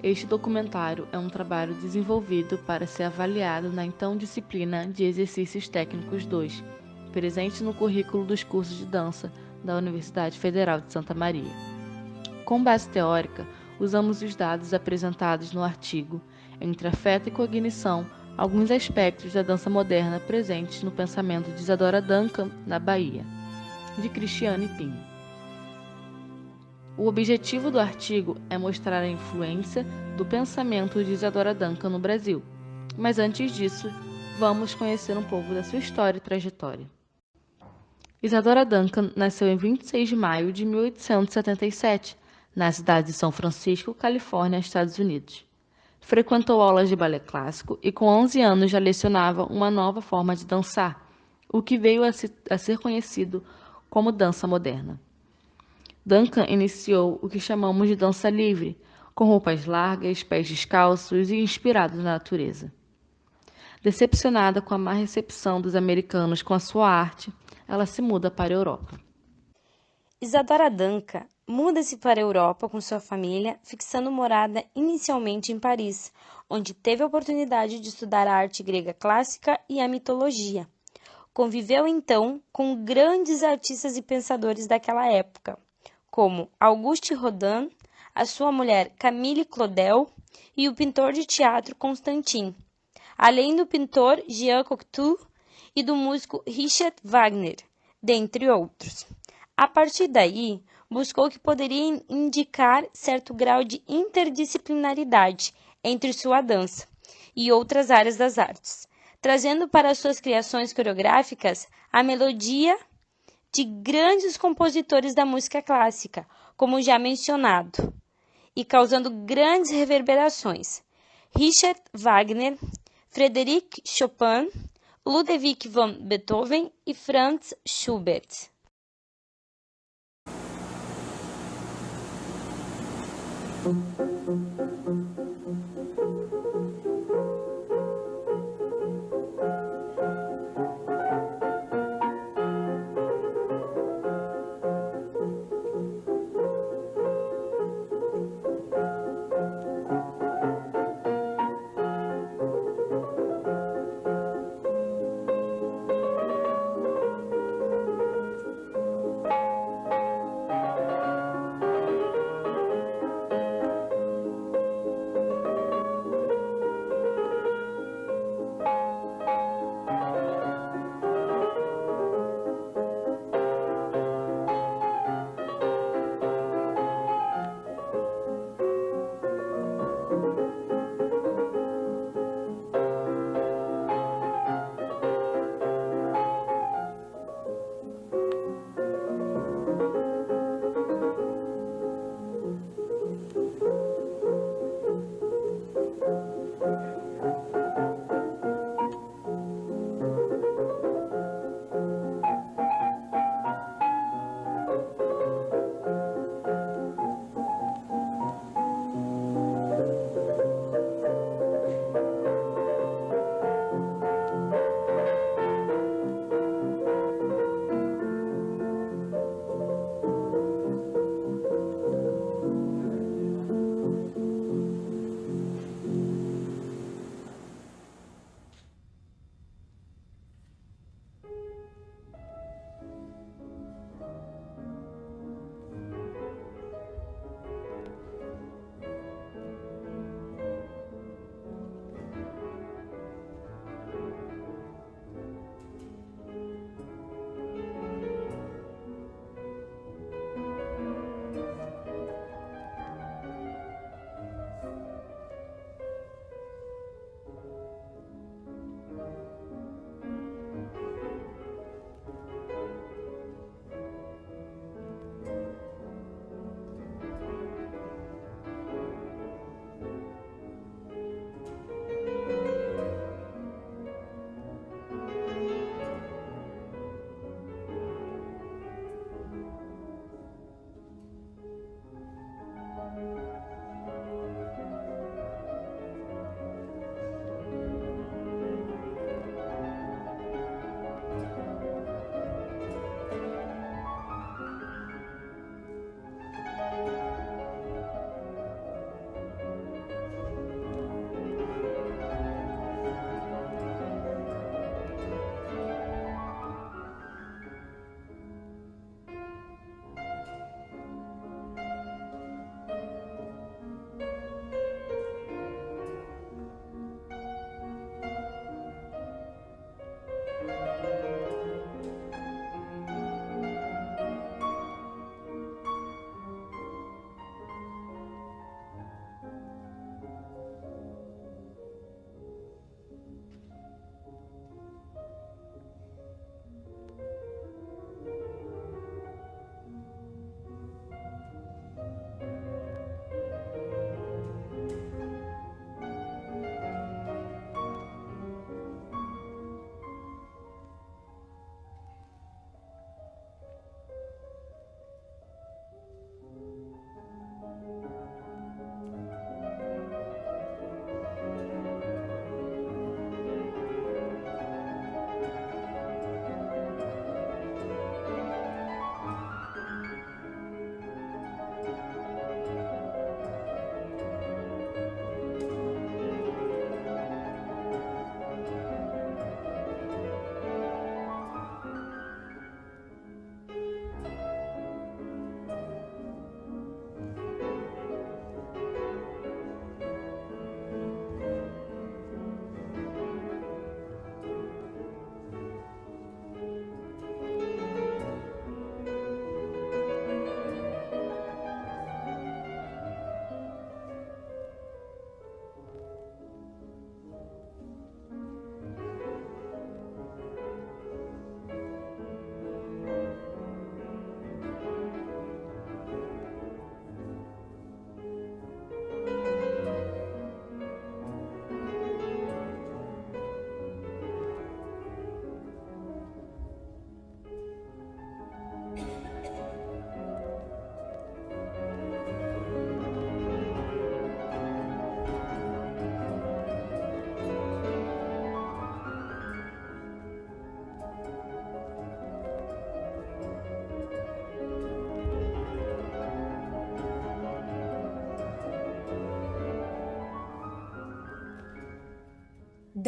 Este documentário é um trabalho desenvolvido para ser avaliado na então disciplina de Exercícios Técnicos 2, presente no currículo dos cursos de dança da Universidade Federal de Santa Maria. Com base teórica, usamos os dados apresentados no artigo Entre Afeto e Cognição, alguns aspectos da dança moderna presentes no pensamento de Isadora Duncan, na Bahia, de Cristiane Pinho. O objetivo do artigo é mostrar a influência do pensamento de Isadora Duncan no Brasil, mas antes disso, vamos conhecer um pouco da sua história e trajetória. Isadora Duncan nasceu em 26 de maio de 1877, na cidade de São Francisco, Califórnia, Estados Unidos. Frequentou aulas de balé clássico e com 11 anos já lecionava uma nova forma de dançar, o que veio a ser conhecido como dança moderna. Duncan iniciou o que chamamos de dança livre, com roupas largas, pés descalços e inspirados na natureza. Decepcionada com a má recepção dos americanos com a sua arte, ela se muda para a Europa. Isadora Duncan muda-se para a Europa com sua família, fixando morada inicialmente em Paris, onde teve a oportunidade de estudar a arte grega clássica e a mitologia. Conviveu então com grandes artistas e pensadores daquela época, como Auguste Rodin, a sua mulher Camille Claudel e o pintor de teatro Constantin, além do pintor Jean Cocteau e do músico Richard Wagner, dentre outros. A partir daí, buscou que poderia indicar certo grau de interdisciplinaridade entre sua dança e outras áreas das artes, trazendo para suas criações coreográficas a melodia de grandes compositores da música clássica, como já mencionado, e causando grandes reverberações. Richard Wagner, Frédéric Chopin, Ludwig van Beethoven e Franz Schubert.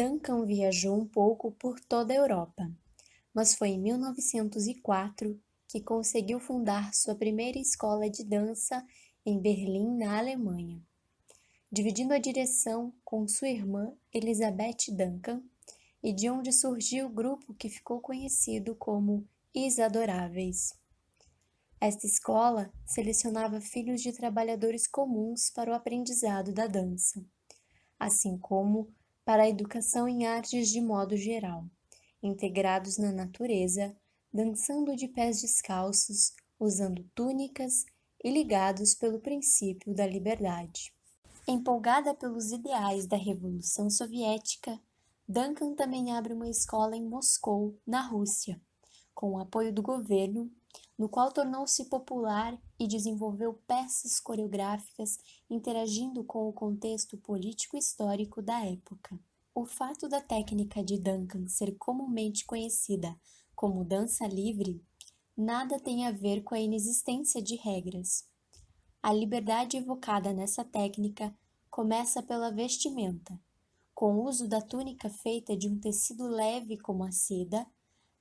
Duncan viajou um pouco por toda a Europa, mas foi em 1904 que conseguiu fundar sua primeira escola de dança em Berlim, na Alemanha, dividindo a direção com sua irmã Elizabeth Duncan, e de onde surgiu o grupo que ficou conhecido como Isadoráveis. Esta escola selecionava filhos de trabalhadores comuns para o aprendizado da dança, assim como para a educação em artes de modo geral, integrados na natureza, dançando de pés descalços, usando túnicas e ligados pelo princípio da liberdade. Empolgada pelos ideais da Revolução Soviética, Duncan também abre uma escola em Moscou, na Rússia, com o apoio do governo, no qual tornou-se popular e desenvolveu peças coreográficas interagindo com o contexto político-histórico da época. O fato da técnica de Duncan ser comumente conhecida como dança livre nada tem a ver com a inexistência de regras. A liberdade evocada nessa técnica começa pela vestimenta, com o uso da túnica feita de um tecido leve como a seda,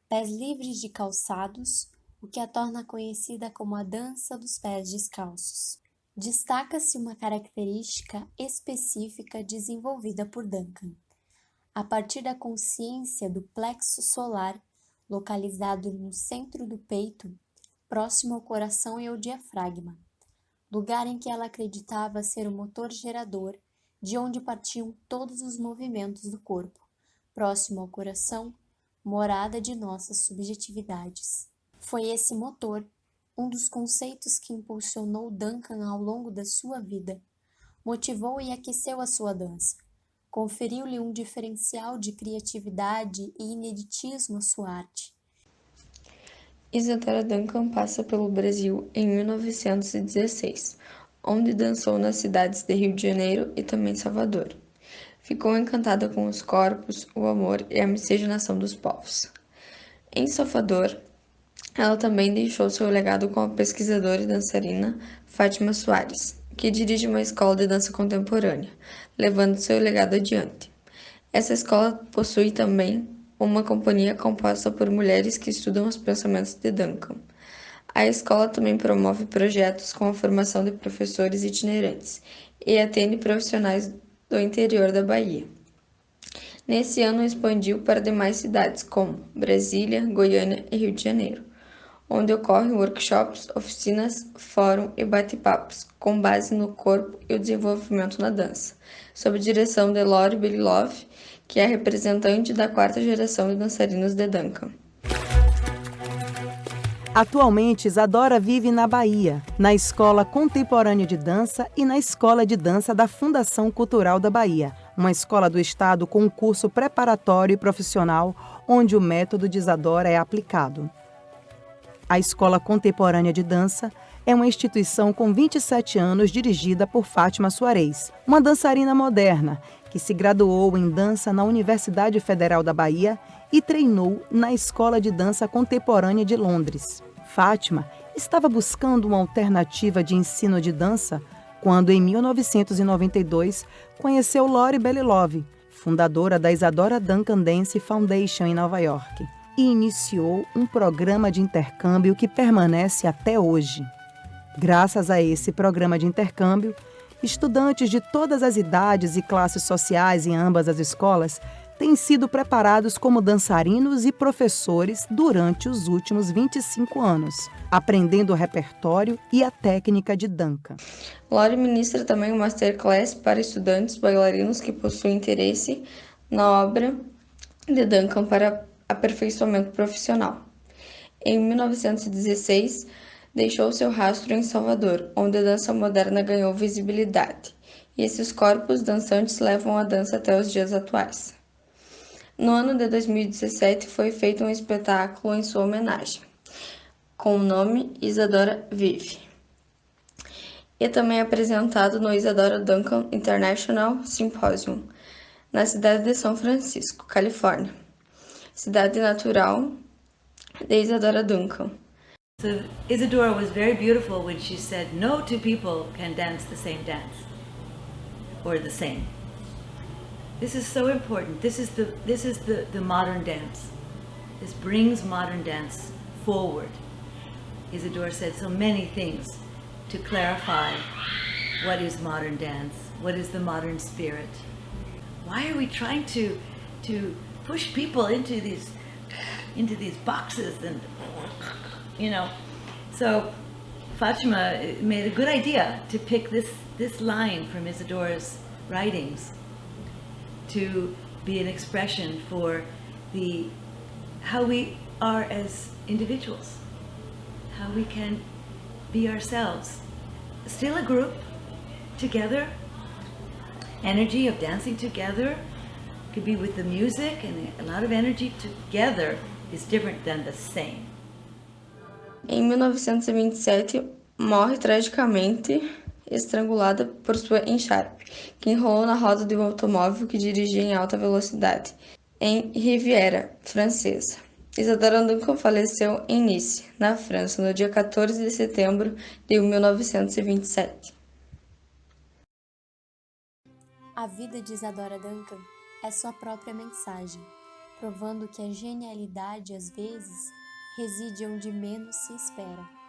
pés livres de calçados, o que a torna conhecida como a dança dos pés descalços. Destaca-se uma característica específica desenvolvida por Duncan, a partir da consciência do plexo solar, localizado no centro do peito, próximo ao coração e ao diafragma, lugar em que ela acreditava ser o motor gerador, de onde partiam todos os movimentos do corpo, próximo ao coração, morada de nossas subjetividades. Foi esse motor, um dos conceitos que impulsionou Duncan ao longo da sua vida, motivou e aqueceu a sua dança, conferiu-lhe um diferencial de criatividade e ineditismo à sua arte. Isadora Duncan passa pelo Brasil em 1916, onde dançou nas cidades de Rio de Janeiro e também Salvador. Ficou encantada com os corpos, o amor e a miscigenação dos povos. Em Salvador, ela também deixou seu legado como pesquisadora e dançarina Fátima Soares, que dirige uma escola de dança contemporânea, levando seu legado adiante. Essa escola possui também uma companhia composta por mulheres que estudam os pensamentos de Duncan. A escola também promove projetos com a formação de professores itinerantes e atende profissionais do interior da Bahia. Nesse ano, expandiu para demais cidades como Brasília, Goiânia e Rio de Janeiro, onde ocorrem workshops, oficinas, fórum e bate-papos, com base no corpo e o desenvolvimento na dança, sob direção de Lori Belilove, que é representante da quarta geração de dançarinos de Duncan. Atualmente, Isadora vive na Bahia, na Escola Contemporânea de Dança e na Escola de Dança da Fundação Cultural da Bahia, uma escola do Estado com um curso preparatório e profissional, onde o método de Isadora é aplicado. A Escola Contemporânea de Dança é uma instituição com 27 anos dirigida por Fátima Soares, uma dançarina moderna que se graduou em dança na Universidade Federal da Bahia e treinou na Escola de Dança Contemporânea de Londres. Fátima estava buscando uma alternativa de ensino de dança quando, em 1992, conheceu Lori Belilove, fundadora da Isadora Duncan Dance Foundation em Nova York, e iniciou um programa de intercâmbio que permanece até hoje. Graças a esse programa de intercâmbio, estudantes de todas as idades e classes sociais em ambas as escolas têm sido preparados como dançarinos e professores durante os últimos 25 anos, aprendendo o repertório e a técnica de Duncan. Lori ministra também um masterclass para estudantes bailarinos que possuem interesse na obra de Duncan para aperfeiçoamento profissional. Em 1916, deixou seu rastro em Salvador, onde a dança moderna ganhou visibilidade, e esses corpos dançantes levam a dança até os dias atuais. No ano de 2017, foi feito um espetáculo em sua homenagem, com o nome Isadora Vive, e também apresentado no Isadora Duncan International Symposium, na cidade de São Francisco, Califórnia, cidade natural de Isadora Duncan. So Isadora was very beautiful when she said, no two people can dance the same dance, or the same. This is so important. This is the modern dance. This brings modern dance forward. Isadora said so many things to clarify what is modern dance, what is the modern spirit. Why are we trying to push people into these boxes and, you know? So Fatima made a good idea to pick this line from Isadora's writings to be an expression for how we are as individuals, how we can be ourselves. Still a group, together, energy of dancing together, could be with the music, and a lot of energy together is different than the same. Em 1927, morre tragicamente estrangulada por sua encharpe, que enrolou na roda de um automóvel que dirigia em alta velocidade, em Riviera Francesa. Isadora Duncan faleceu em Nice, na França, no dia 14 de setembro de 1927. A vida de Isadora Duncan é sua própria mensagem, provando que a genialidade, às vezes, reside onde menos se espera.